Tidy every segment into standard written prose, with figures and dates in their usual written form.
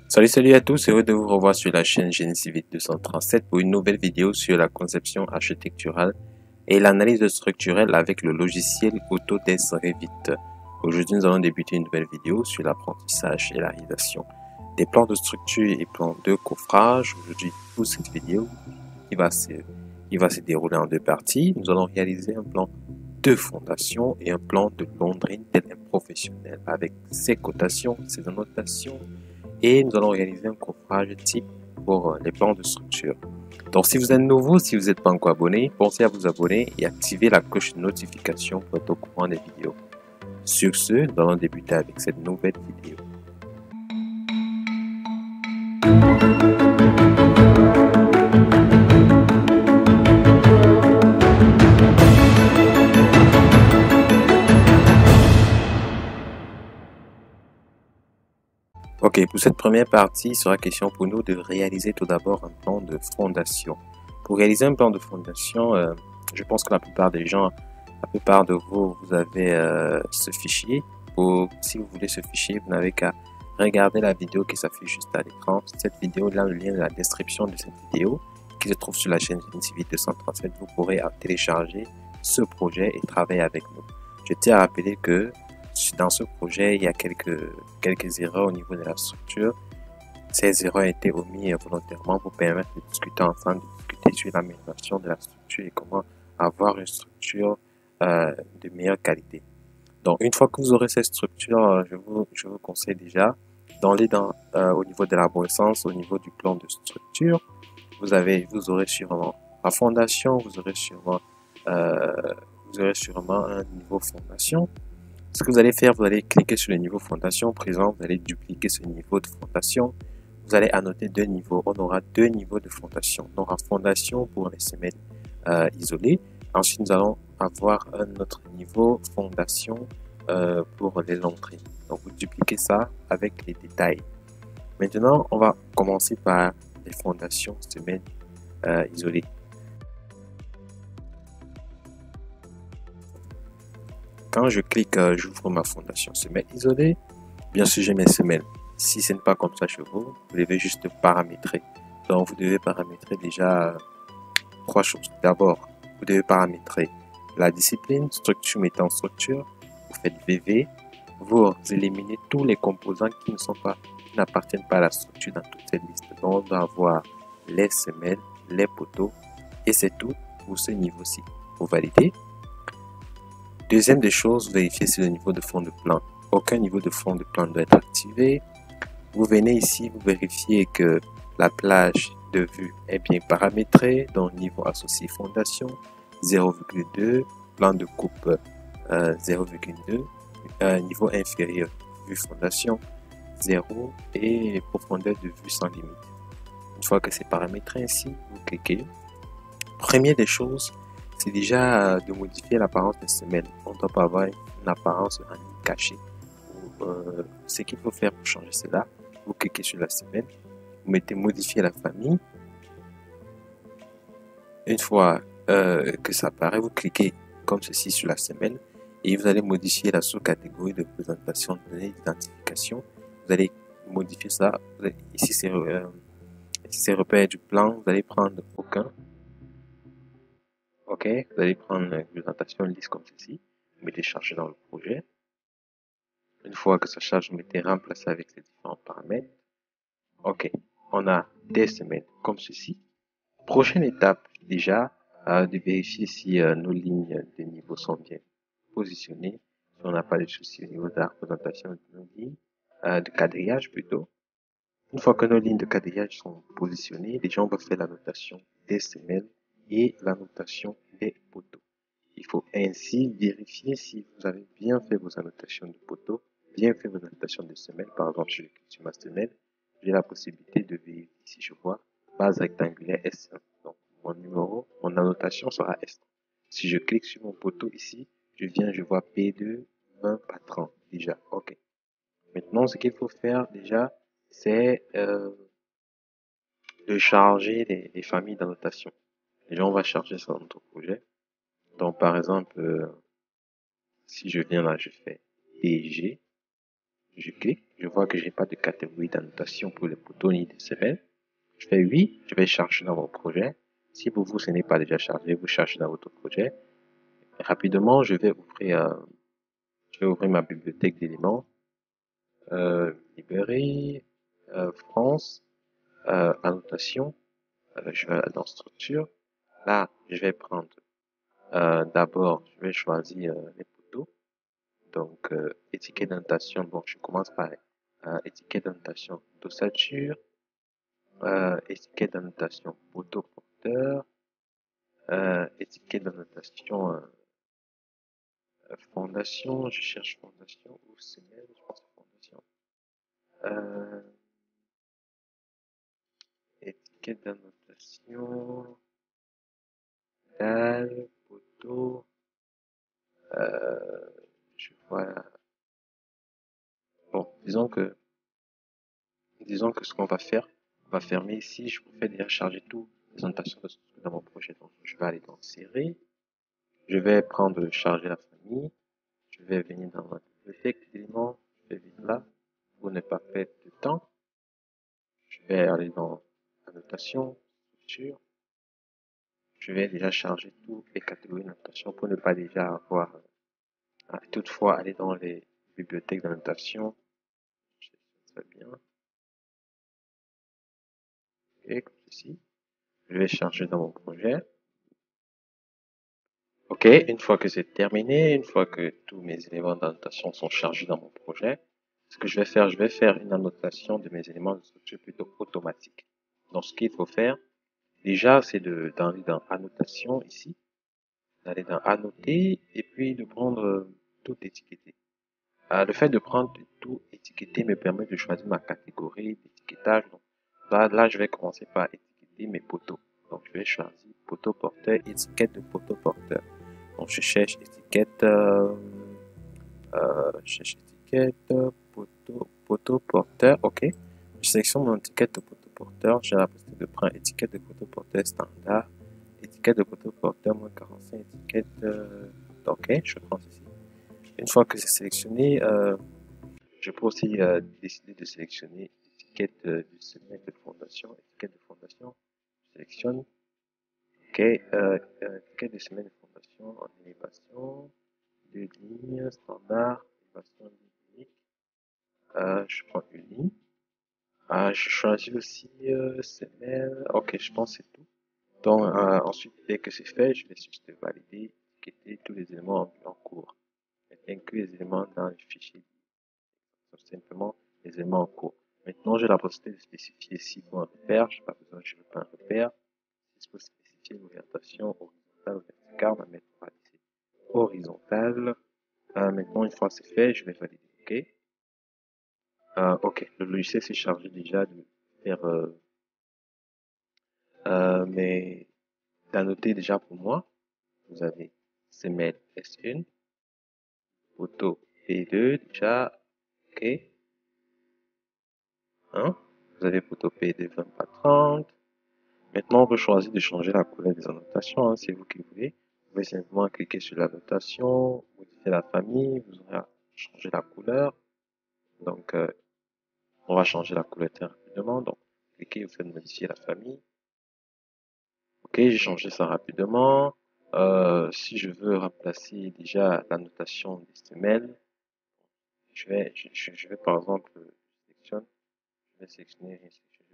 Salut à tous, heureux de vous revoir sur la chaîne Génie Civil 237 pour une nouvelle vidéo sur la conception architecturale et l'analyse structurelle avec le logiciel Autodesk Revit. Aujourd'hui, nous allons débuter une nouvelle vidéo sur l'apprentissage et la réalisation des plans de structure et plans de coffrage. Aujourd'hui, pour cette vidéo qui va se dérouler en deux parties, nous allons réaliser un plan de fondation et un plan de londrine tel un professionnel avec ses cotations, ses annotations, et nous allons réaliser un coffrage type pour les plans de structure. Donc si vous êtes nouveau, si vous n'êtes pas encore abonné, pensez à vous abonner et activer la cloche de notification pour être au courant des vidéos. Sur ce, nous allons débuter avec cette nouvelle vidéo. Ok, pour cette première partie, il sera question pour nous de réaliser tout d'abord un plan de fondation. Pour réaliser un plan de fondation, je pense que la plupart des gens, la plupart de vous, vous avez ce fichier. Si vous voulez ce fichier, vous n'avez qu'à regarder la vidéo qui s'affiche juste à l'écran. Cette vidéo, là, le lien de la description de cette vidéo qui se trouve sur la chaîne Génie Civil 237, vous pourrez télécharger ce projet et travailler avec nous. Je tiens à rappeler que dans ce projet, il y a quelques erreurs au niveau de la structure. Ces erreurs ont été omises volontairement pour permettre de discuter ensemble, de discuter sur l'amélioration de la structure et comment avoir une structure de meilleure qualité. Donc, une fois que vous aurez cette structure, je vous conseille déjà d'aller au niveau de l'arborescence, au niveau du plan de structure. Vous aurez sûrement la fondation, vous aurez sûrement un niveau fondation. Ce que vous allez faire, vous allez cliquer sur le niveau fondation présent, vous allez dupliquer ce niveau de fondation. Vous allez annoter deux niveaux. On aura deux niveaux de fondation. On aura fondation pour les semelles isolées. Ensuite, nous allons avoir un autre niveau fondation pour les longines. Donc, vous dupliquez ça avec les détails. Maintenant, on va commencer par les fondations semelles isolées. Quand je clique, j'ouvre ma fondation semelle isolée. Bien sûr, j'ai mes semelles. Si ce n'est pas comme ça chez vous, vous devez juste paramétrer. Donc, vous devez paramétrer déjà trois choses. D'abord, vous devez paramétrer la discipline, structure mettant structure. Vous faites VV. Vous éliminez tous les composants qui n'appartiennent pas à la structure dans toute cette liste. Donc, on doit avoir les semelles, les poteaux et c'est tout pour ce niveau-ci. Vous validez. Deuxième des choses, vérifiez si le niveau de fond de plan. Aucun niveau de fond de plan doit être activé. Vous venez ici, vous vérifiez que la plage de vue est bien paramétrée, donc niveau associé fondation 0,2, plan de coupe 0,2, niveau inférieur vue fondation 0 et profondeur de vue sans limite. Une fois que c'est paramétré ainsi, vous cliquez. Première des choses, c'est déjà de modifier l'apparence des semelles. On ne doit pas avoir une apparence en ligne cachée. Ce qu'il faut faire pour changer cela, vous cliquez sur la semelle, vous mettez modifier la famille. Une fois que ça apparaît, vous cliquez comme ceci sur la semelle et vous allez modifier la sous-catégorie de présentation de données d'identification. Vous allez modifier ça. Ici, c'est repère du plan. Vous allez prendre aucun. Ok, vous allez prendre une présentation lisse comme ceci. Vous mettez charger dans le projet. Une fois que ça charge, vous mettez remplacer avec ces différents paramètres. Ok, on a des semelles comme ceci. Prochaine étape, déjà, de vérifier si nos lignes de niveau sont bien positionnées. Si on n'a pas de soucis au niveau de la représentation de nos lignes, de quadrillage plutôt. Une fois que nos lignes de quadrillage sont positionnées, déjà on va faire la notation des semelles et la notation des poteaux. Il faut ainsi vérifier si vous avez bien fait vos annotations de poteaux, bien fait vos annotations de semelles. Par exemple, je clique sur ma semelle, j'ai la possibilité de vérifier si je vois base rectangulaire S1. Donc, mon annotation sera S1. Si je clique sur mon poteau ici, je vois P2, 20 par 30. Déjà, ok. Maintenant, ce qu'il faut faire déjà, c'est de charger les familles d'annotation. Déjà, on va charger ça dans notre projet. Donc, par exemple, si je viens là, je fais PG, je clique. Je vois que j'ai pas de catégorie d'annotation pour les poteaux ni des semelles. Je fais oui, je vais chercher dans mon projet. Si pour vous, ce n'est pas déjà chargé, vous cherchez dans votre projet. Rapidement, je vais ouvrir ma bibliothèque d'éléments. Librairie, France, annotation. Je vais dans structure. Là, je vais prendre, d'abord, je vais choisir les poteaux. Donc, étiquette d'annotation. Bon, je commence par étiquette d'annotation d'ossature, étiquette d'annotation poteau porteur, étiquette d'annotation fondation. Je cherche fondation ou semelle, je pense que fondation. Euh, étiquette d'annotation, dalle, poteau. Euh, je vois. Bon, disons que ce qu'on va faire, on va fermer ici. Je vous fais déjà charger tout les annotations dans mon projet. Donc, je vais aller dans série. Je vais prendre charger la famille. Je vais venir dans ma bibliothèque d'éléments. Je vais venir là pour ne pas perdre de temps. Je vais aller dans annotation, structure. Je vais déjà charger toutes les catégories d'annotation pour ne pas déjà avoir toutefois aller dans les bibliothèques d'annotation. Ça va bien. Et comme ceci. Je vais charger dans mon projet. Ok, une fois que c'est terminé, une fois que tous mes éléments d'annotation sont chargés dans mon projet, ce que je vais faire une annotation de mes éléments de structure plutôt automatique. Donc, ce qu'il faut faire, déjà, c'est d'aller dans annotation ici, d'aller dans annoter et puis de prendre tout étiqueté. Le fait de prendre tout étiqueté me permet de choisir ma catégorie d'étiquetage. Donc, là, je vais commencer par étiqueter mes poteaux. Donc, je vais choisir poteau porteur, étiquette de poteau porteur. Donc, je cherche étiquette, poteau porteur, ok. Je sélectionne mon étiquette de poteau porteur. J'ai la possibilité de prendre étiquette de poteau porteur standard, étiquette de poteau porteur moins 45, étiquette, ok, je prends ceci. Une fois que c'est sélectionné, je peux aussi décider de sélectionner étiquette de semelle de fondation, étiquette de fondation. Je sélectionne, ok, étiquette de semelle de fondation en élévation. Deux lignes, standard, élévation unique. Je prends une ligne. Je choisis aussi semelle. Ok, je pense que c'est tout. Donc ensuite, dès que c'est fait, je vais juste valider, étiqueter tous les éléments en cours. Et inclure les éléments dans le fichier. Donc, simplement les éléments en cours. Maintenant, j'ai la possibilité de spécifier si pour un repère. Je n'ai pas besoin, je veux pas un repère. Si je peux spécifier l'orientation horizontale ou verticale, on va mettre horizontale. Maintenant, une fois c'est fait, je vais valider. OK. OK. Le logiciel s'est chargé déjà de faire mais d'annoter déjà pour moi. Vous avez semelle S1, photo P2 déjà. OK. Hein? Vous avez photo P2 20 par 30. Maintenant, on peut choisir de changer la couleur des annotations, hein, c'est vous qui voulez. Vous pouvez simplement cliquer sur l'annotation, modifier la famille, vous aurez à changer la couleur. Donc, on va changer la couleur très rapidement. Donc, cliquez, vous faites modifier la famille. Ok, j'ai changé ça rapidement. Si je veux remplacer déjà la notation des semelles, je vais par exemple, je vais sélectionner,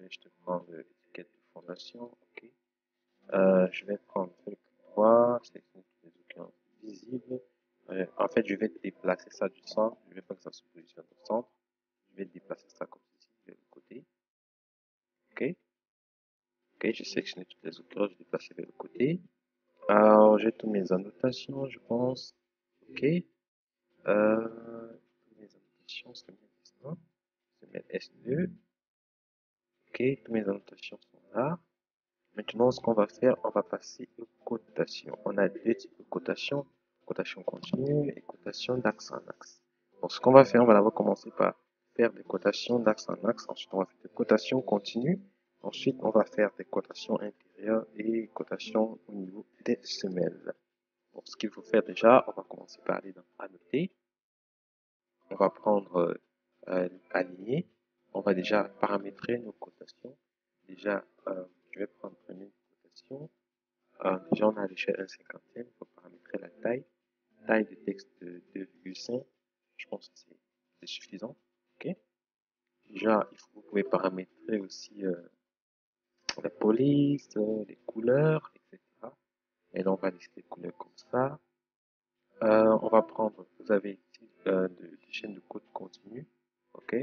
je te prendre l'étiquette de fondation. Ok. Je vais prendre truc 3, sélectionner toutes les occurrences visibles. En fait, je vais déplacer ça du centre. Je vais pas que ça se positionne au centre. Je vais déplacer ça comme ceci, de l'autre côté. Ok. Ok, j'ai sélectionné toutes les occurrences, je vais déplacer vers le côté. Alors, j'ai toutes mes annotations, je pense. Ok. Toutes mes annotations, c'est S1, c'est S2. Ok, toutes mes annotations sont là. Maintenant, ce qu'on va faire, on va passer aux cotations. On a deux types de cotations, cotation continue et cotation d'axe en axe. Donc, ce qu'on va faire, on va d'abord commencer par faire des cotations d'axe en axe. Ensuite, on va faire des cotations continues. Ensuite, on va faire des cotations intérieures et cotations au niveau des semelles. Donc, ce qu'il faut faire déjà, on va commencer par aller dans Annoter. On va prendre aligné, on va déjà paramétrer nos cotations. Déjà, je vais prendre première cotation. Déjà, on a l'échelle 1/50, il faut paramétrer la taille. Taille de texte de 2,5, je pense que c'est suffisant. Ok. Déjà, vous pouvez paramétrer aussi la police, les couleurs, etc. Et là, on va lister les couleurs comme ça. On va prendre, vous avez ici des chaînes de code continu. Ok.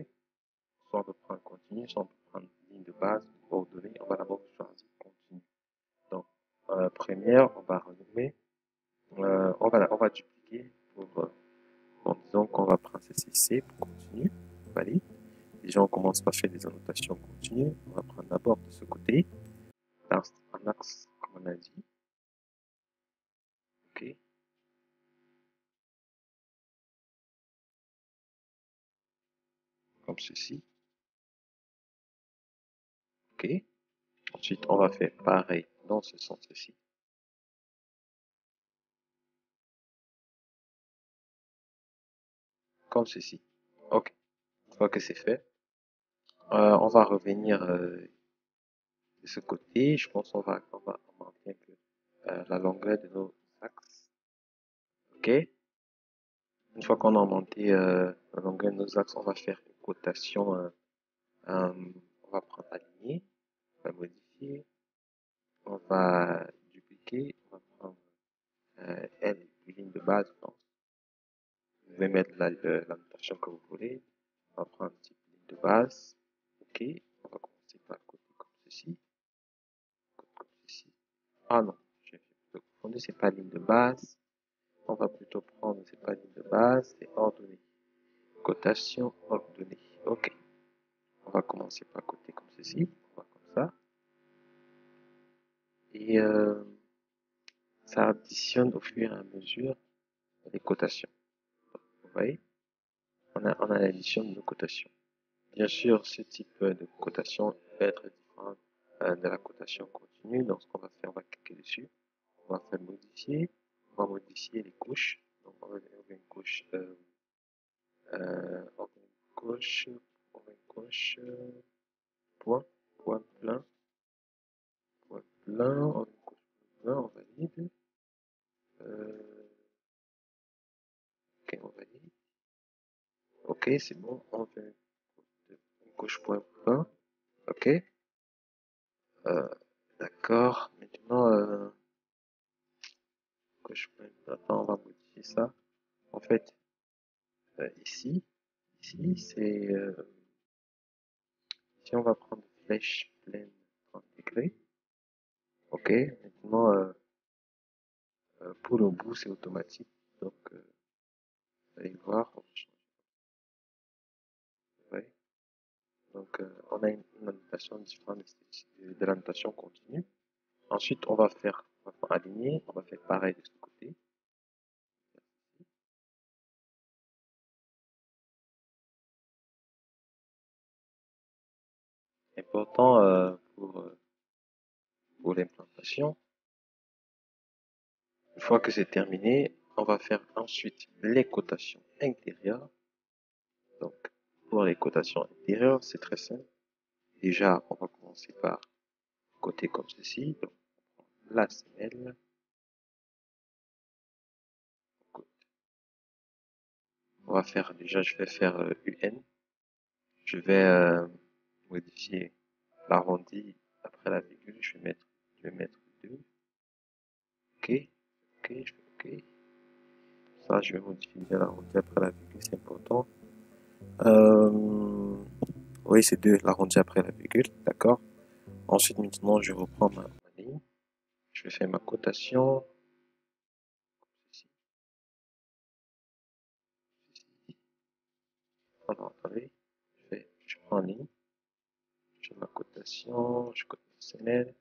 Soit on peut prendre continu, soit on peut prendre ligne de base, ordonnée. On va d'abord choisir continu. Donc, première, on va renommer. On va dupliquer pour, en disant qu'on va prendre CCC pour continu. Valide. Déjà, on commence par faire des annotations continues. On va prendre d'abord de ce côté, un axe, comme on a dit. OK. Comme ceci. OK. Ensuite, on va faire pareil dans ce sens-ci. Comme ceci. OK. Une fois que c'est fait, on va revenir de ce côté. Je pense qu'on va augmenter un peu la longueur de nos axes. OK. Une fois qu'on a augmenté la longueur de nos axes, on va faire une cotation. On va prendre aligné, on va modifier, on va dupliquer, on va prendre L, ligne de base, je pense. Vous pouvez mettre la notation que vous voulez. On va prendre une petite ligne de base. OK. On va commencer par le côté comme ceci. Comme ceci. Ah non, j'ai plutôt confondu, c'est pas ligne de base. On va plutôt prendre, c'est pas ligne de base, c'est ordonnée. Cotation ordonnée. OK. On va commencer par le côté comme ceci. On va comme ça. Et ça additionne au fur et à mesure les cotations. Vous voyez, on a l'addition de nos cotations. Bien sûr, ce type de cotation peut être différent de la cotation continue. Donc, ce qu'on va faire, on va cliquer dessus. On va faire modifier. On va modifier les couches. Donc, on va faire une couche, on va une couche, point, point plein, point plein, on va une couche plein, on valide. Ok, on valide. Ok, c'est bon, on fait une couche point plein. Ok. D'accord. Maintenant, couche point plein. Attends, on va modifier ça. En fait, ici, c'est si on va prendre flèche pleine 30 degrés. Ok. Maintenant, pour le bout, c'est automatique. Donc, vous allez voir. On va changer. Ouais. Donc, on a une annotation différente de l'annotation continue. Ensuite, on va faire aligner. On va faire pareil de ce côté. Important pour l'implantation. Une fois que c'est terminé, on va faire ensuite les cotations intérieures. Donc, pour les cotations intérieures, c'est très simple. Déjà, on va commencer par côté comme ceci. Donc, la semelle. On va faire, déjà, je vais faire UN. Je vais modifier l'arrondi après la virgule. Je vais mettre 2. OK. OK. Je fais OK. Ça, je vais modifier l'arrondi après la virgule. C'est important. Oui, c'est 2, l'arrondi après la virgule. D'accord. Ensuite, maintenant, je reprends ma ligne. Je vais faire ma cotation. Ceci, ceci. Alors, attendez. Je prends en ligne. Je fais ma cotation. Je cote ma semelle.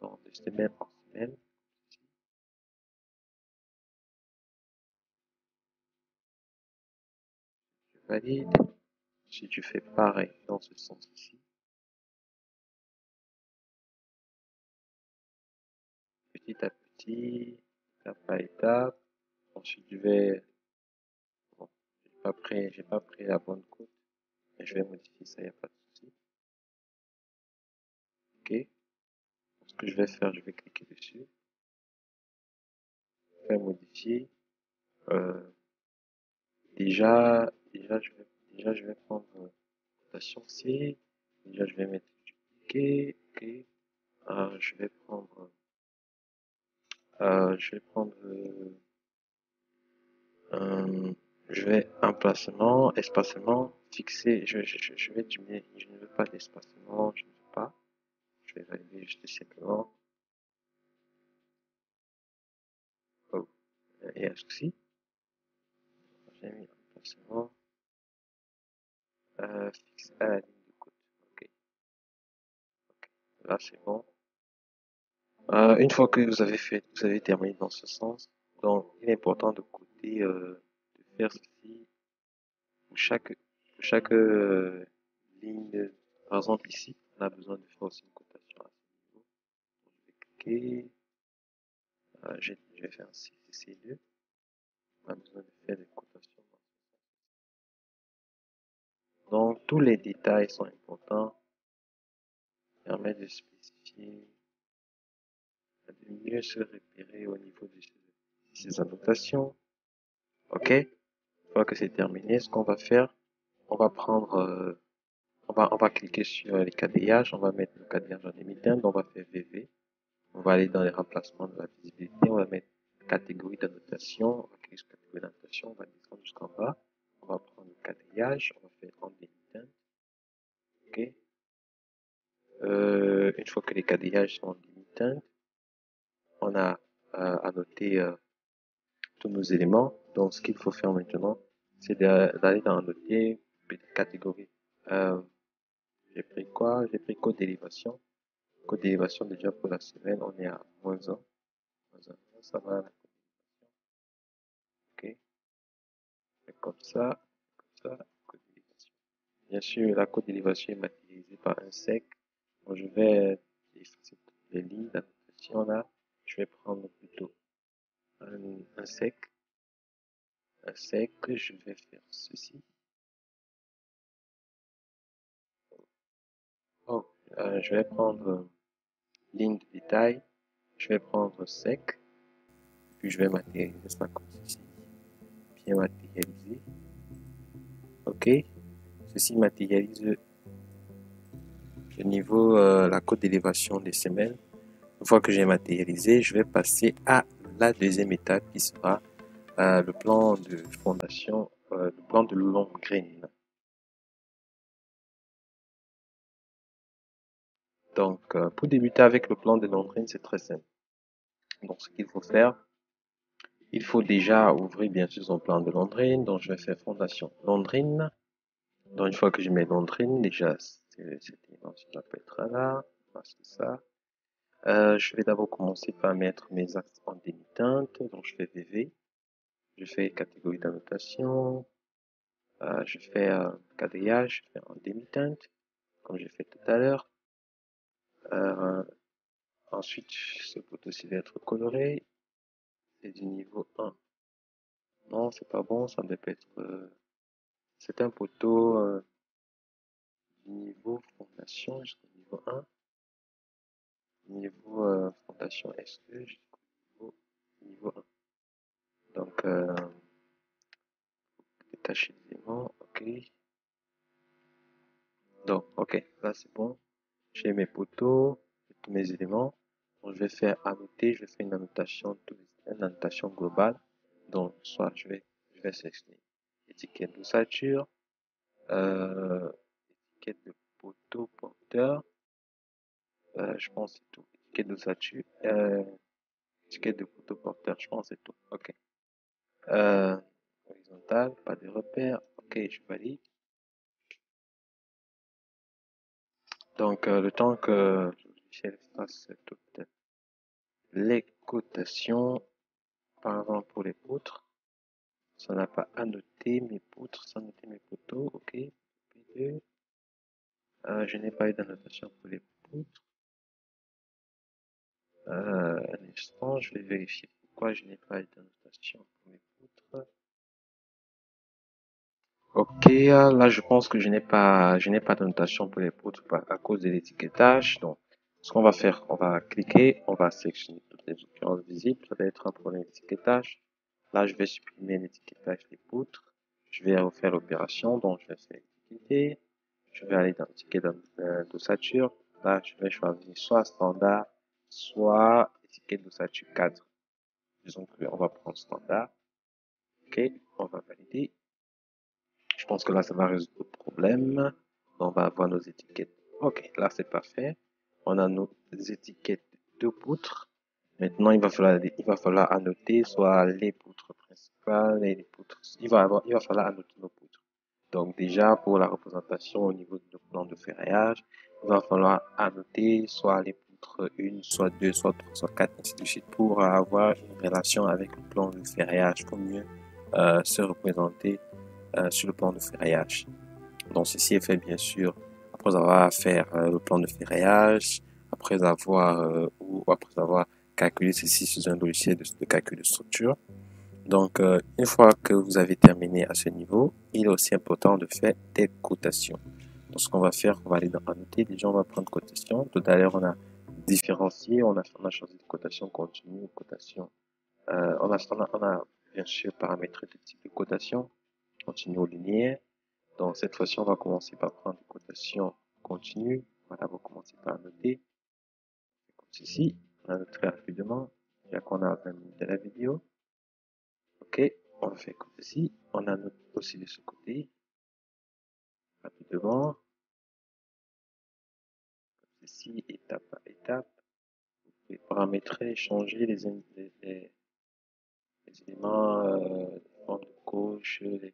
Donc, de semaine en semaine. Je valide. Si tu fais pareil dans ce sens ici, petit à petit, étape par étape. Ensuite, je vais, bon, j'ai pas pris la bonne cote. Mais je vais modifier ça, il n'y a pas de souci. Ok. Ce que je vais faire, je vais cliquer dessus. Faire modifier. Euh, déjà, je vais prendre cotation C. Déjà, je vais mettre dupliqué. Ok. Je vais prendre euh, je vais emplacement, espacement, fixer. Je vais diminuer. Je ne veux pas d'espacement. Je ne veux pas. Je vais valider juste simplement. Oh, il y a un souci. J'ai mis emplacement. Fixe à la ligne de côte. Ok. Là, c'est bon. Une fois que vous avez terminé dans ce sens, donc il est important de coder, de faire ceci pour chaque ligne. Par exemple ici, on a besoin de faire aussi une cotation à ce niveau. Je vais cliquer, je vais faire un CC2. On a besoin de faire des cotations. Donc tous les détails sont importants. Permet de spécifier, de mieux se repérer au niveau de ces annotations. Ok. Une fois que c'est terminé, ce qu'on va faire, on va prendre, on va cliquer sur les quadrillages, on va mettre le quadrillage en émittent, on va faire VV, on va aller dans les remplacements de la visibilité, on va mettre catégorie d'annotation, on va cliquer sur catégorie d'annotation, on va descendre jusqu'en bas, on va prendre le quadrillage, on va faire en émittent, ok. Une fois que les quadrillages sont en émittent, on a annoté tous nos éléments. Donc, ce qu'il faut faire maintenant, c'est d'aller dans noter catégorie. Euh, j'ai pris quoi? J'ai pris code d'élévation. Code d'élévation, déjà pour la semaine, on est à -1. Ça va, ok. Comme ça, code d'élévation. Bien sûr, la code d'élévation est matérialisée par un sec. Bon, je vais effacer toutes les lignes d'annotation là. Je vais prendre plutôt un sec. Un sec, je vais faire ceci. Oh, je vais prendre ligne de détail, je vais prendre sec, puis je vais matérialiser ça comme ceci. Bien matérialisé. Ok. Ceci matérialise le niveau, la cote d'élévation des semelles. Une fois que j'ai matérialisé, je vais passer à la deuxième étape qui sera le plan de fondation, le plan de long grain. Donc, pour débuter avec le plan de long grain, c'est très simple. Donc, ce qu'il faut faire, il faut déjà ouvrir bien sûr son plan de Londrine. Donc, je vais faire fondation Londrine. Donc, une fois que je mets Londrine, déjà, cette dimension peut être là. Parce que ça. Je vais d'abord commencer par mettre mes axes en demi-teinte. Donc, je fais VV. Je fais catégorie d'annotation. Je fais quadrillage. Je fais en demi-teinte, comme j'ai fait tout à l'heure. Euh, ensuite, ce poteau-ci va être coloré. C'est du niveau 1. Non, c'est pas bon. Ça doit être... c'est un poteau du niveau fondation jusqu'au niveau 1. Niveau fondation SE jusqu'au niveau 1. Donc, détacher l'élément, ok. Donc, ok, là c'est bon. J'ai mes poteaux, tous mes éléments. Donc, je vais faire annoter, je vais faire une annotation globale. Donc, soit je vais sélectionner étiquette d'ossature, euh, étiquette de poteau porteur, je pense que c'est tout. Étiquette d'ossature, étiquette de poteau porteur, je pense que c'est tout. Ok. Euh, Horizontal, pas de repère. Ok, je valide. Donc, le temps que Michel fasse toutes les cotations, par exemple pour les poutres, ça n'a pas annoté mes poutres, ça a noté mes poteaux, ok. P2. Je n'ai pas eu d'annotation pour les poutres. Un instant, je vais vérifier pourquoi je n'ai pas eu d'annotation pour mes poutres. Ok, là je pense que je n'ai pas de notation pour les poutres à cause de l'étiquetage. Donc, ce qu'on va faire, on va cliquer, on va sélectionner toutes les occurrences visibles. Ça va être un problème d'étiquetage. Là, je vais supprimer l'étiquetage des poutres. Je vais refaire l'opération. Donc, je vais faire étiqueter. Je vais aller dans l'étiquette d'ossature. Là, je vais choisir soit standard, soit étiquette d'ossature 4. Disons qu'on va prendre standard. Ok, on va valider. Je pense que là, ça va résoudre le problème. On va avoir nos étiquettes. Ok, là, c'est parfait. On a nos étiquettes de poutres. Maintenant, il va falloir annoter soit les poutres principales et les poutres. Il va falloir annoter nos poutres. Donc, déjà, pour la représentation au niveau du plan de ferraillage, il va falloir annoter soit les poutres 1, soit 2, soit 3, soit 4, ainsi de suite, pour avoir une relation avec le plan de ferraillage pour mieux se représenter sur le plan de ferraillage. Donc ceci est fait bien sûr après avoir fait le plan de ferraillage, après avoir calculé ceci sur un logiciel de calcul de structure. Donc une fois que vous avez terminé à ce niveau, il est aussi important de faire des cotations. Donc ce qu'on va faire, on va aller dans Annoter. Déjà on va prendre cotation. Tout à l'heure on a différencié, on a choisi de cotation continue, cotation. On a bien sûr paramétré le type de cotation, continue ou linéaire. Donc, cette fois-ci, on va commencer par prendre une cotation continue. Voilà, on va commencer par noter. Comme ceci. On a noté rapidement. Bien qu'on a 20 minutes de la vidéo. OK. On va faire comme ceci. On a noté aussi de ce côté. Rapidement. Comme ceci, étape par étape. Vous pouvez paramétrer, changer les éléments, les formes de gauche, les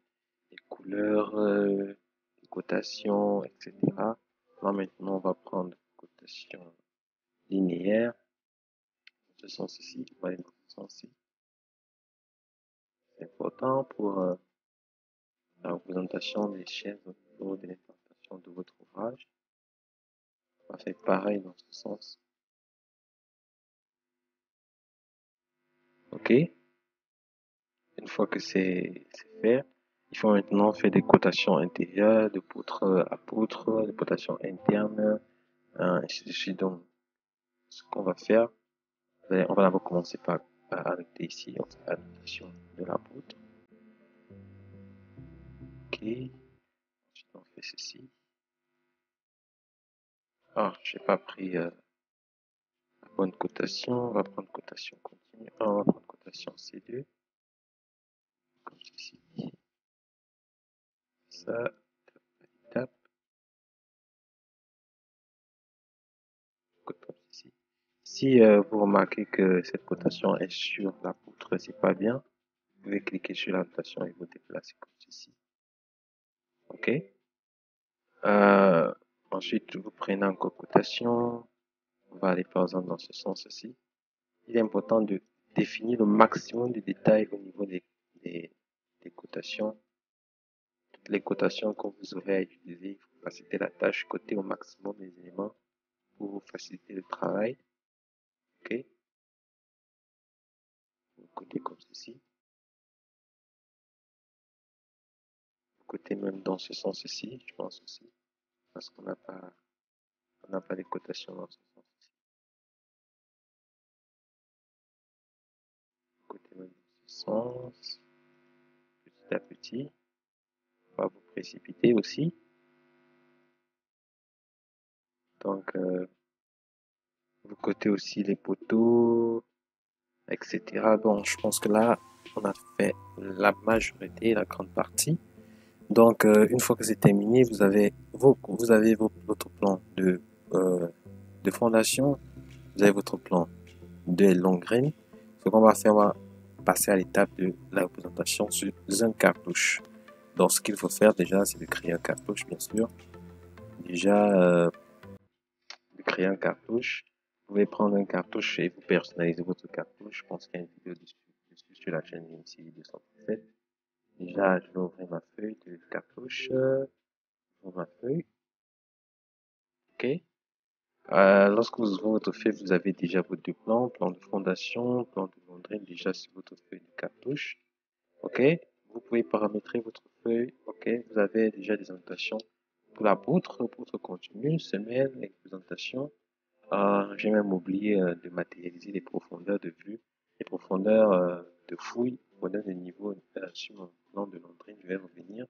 couleurs, les cotations, etc. Là, maintenant, on va prendre cotation linéaire. Ce sens-ci, on va aller dans ce sens-ci. C'est important pour la représentation des chaînes au niveau de l'implantation de votre ouvrage. On va faire pareil dans ce sens. OK. Une fois que c'est fait, il faut maintenant faire des cotations intérieures, de poutre à poutre, des cotations internes, ainsi de suite. Donc, ce qu'on va faire, on va d'abord commencer par annoter ici, on fait annotation de la poutre. OK. Ensuite, on fait ceci. Ah, j'ai pas pris la bonne cotation. On va prendre cotation continue. Ah, on va prendre cotation C2. Comme ceci. Ça, tape, comme ceci. Si vous remarquez que cette cotation est sur la poutre, c'est pas bien, vous pouvez cliquer sur la notation et vous déplacer comme ceci. OK. Ensuite, vous prenez encore cotation. On va aller par exemple dans ce sens-ci. Il est important de définir le maximum de détails au niveau des cotations. Toutes les cotations que vous aurez à utiliser, il faut faciliter la tâche, coter au maximum les éléments pour vous faciliter le travail. OK. Vous cotez comme ceci. Vous cotez même dans ce sens-ci, je pense aussi, parce qu'on n'a pas les cotations dans ce sens-ci. Vous cotez même dans ce sens, petit à petit. Pas vous précipiter aussi. Donc, vous cotez aussi les poteaux, etc. Bon, je pense que là, on a fait la majorité, la grande partie. Donc, une fois que c'est terminé, vous avez votre plan de fondation, vous avez votre plan de long grain. Ce qu'on va faire, on va passer à l'étape de la représentation sur un cartouche. Donc, ce qu'il faut faire déjà, c'est de créer un cartouche, bien sûr. Déjà, de créer un cartouche. Vous pouvez prendre un cartouche et vous personnaliser votre cartouche. Je pense qu'il y a une vidéo dessus sur la chaîne IMC 237. Déjà, je vais ouvrir ma feuille de cartouche. Ouvrir ma feuille. OK. Lorsque vous ouvrez votre feuille, vous avez déjà vos deux plans, plan de fondation, plan de laundry déjà sur votre feuille de cartouche. OK. vous pouvez paramétrer votre feuille. OK, vous avez déjà des annotations pour la poutre continue, semaine, et présentation. J'ai même oublié de matérialiser les profondeurs de vue, les profondeurs de fouille, profondeur de niveau sur mon plan de Londres. Je vais revenir.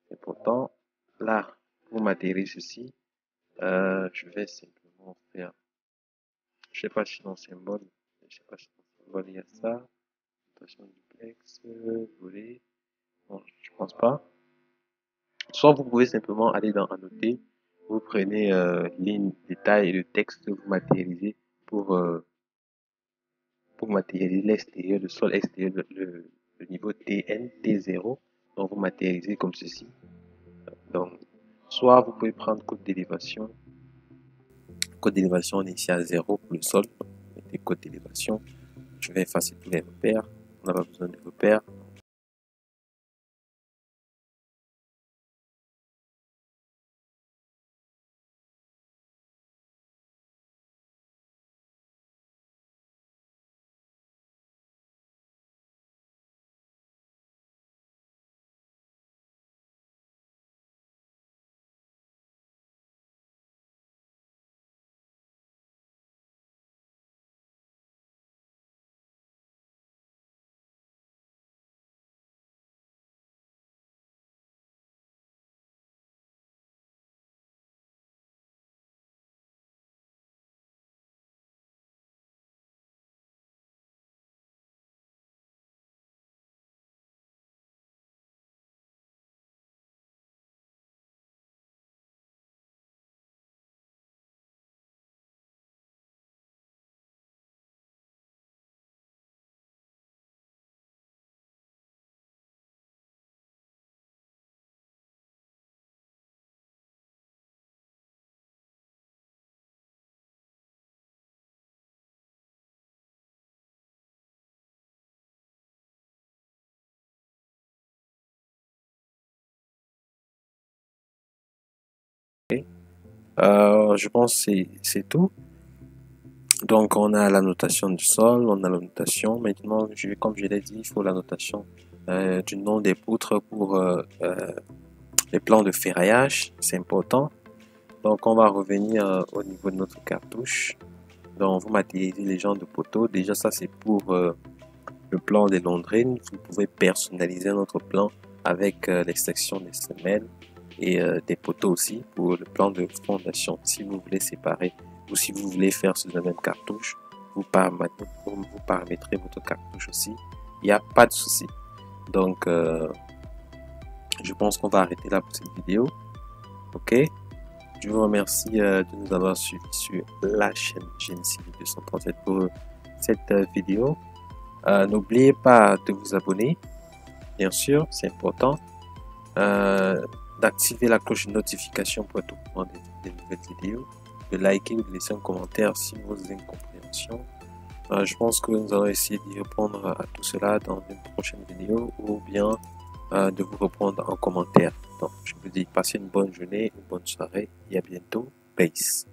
C'est important. Là, pour matérialiser ceci, je vais simplement faire, je sais pas si dans symbole, je sais pas si dans symbole il y a ça, notation duplex, volet, bon, je pense pas. Soit vous pouvez simplement aller dans annoter, vous prenez ligne, détail et le texte, vous matérialisez pour matérialiser l'extérieur, le sol extérieur, le niveau TN, T0, donc vous matérialisez comme ceci. Donc, soit vous pouvez prendre code d'élévation on est ici à 0 pour le sol, donc, mettez code d'élévation, je vais effacer tous les repères, on n'a pas besoin de repères. Je pense que c'est tout. Donc, on a la notation du sol, on a la notation. Maintenant, comme je l'ai dit, il faut la notation du nom des poutres pour les plans de ferraillage. C'est important. Donc, on va revenir au niveau de notre cartouche. Donc, vous matérialisez les genres de poteaux. Déjà, ça, c'est pour le plan des londrines. Vous pouvez personnaliser notre plan avec l'extraction des semelles et des poteaux aussi pour le plan de fondation. Si vous voulez séparer ou si vous voulez faire sur la même cartouche, vous paramétrez votre cartouche aussi. Il n'y a pas de souci. Donc, je pense qu'on va arrêter là pour cette vidéo. Ok. Je vous remercie de nous avoir suivis sur la chaîne GNC 237 pour cette vidéo. N'oubliez pas de vous abonner. Bien sûr, c'est important. D'activer la cloche de notification pour être au courant des nouvelles vidéos, de liker ou de laisser un commentaire si vous avez une compréhension. Je pense que nous allons essayer d'y répondre à tout cela dans une prochaine vidéo ou bien de vous répondre en commentaire. Donc, je vous dis passez une bonne journée, une bonne soirée et à bientôt. Peace.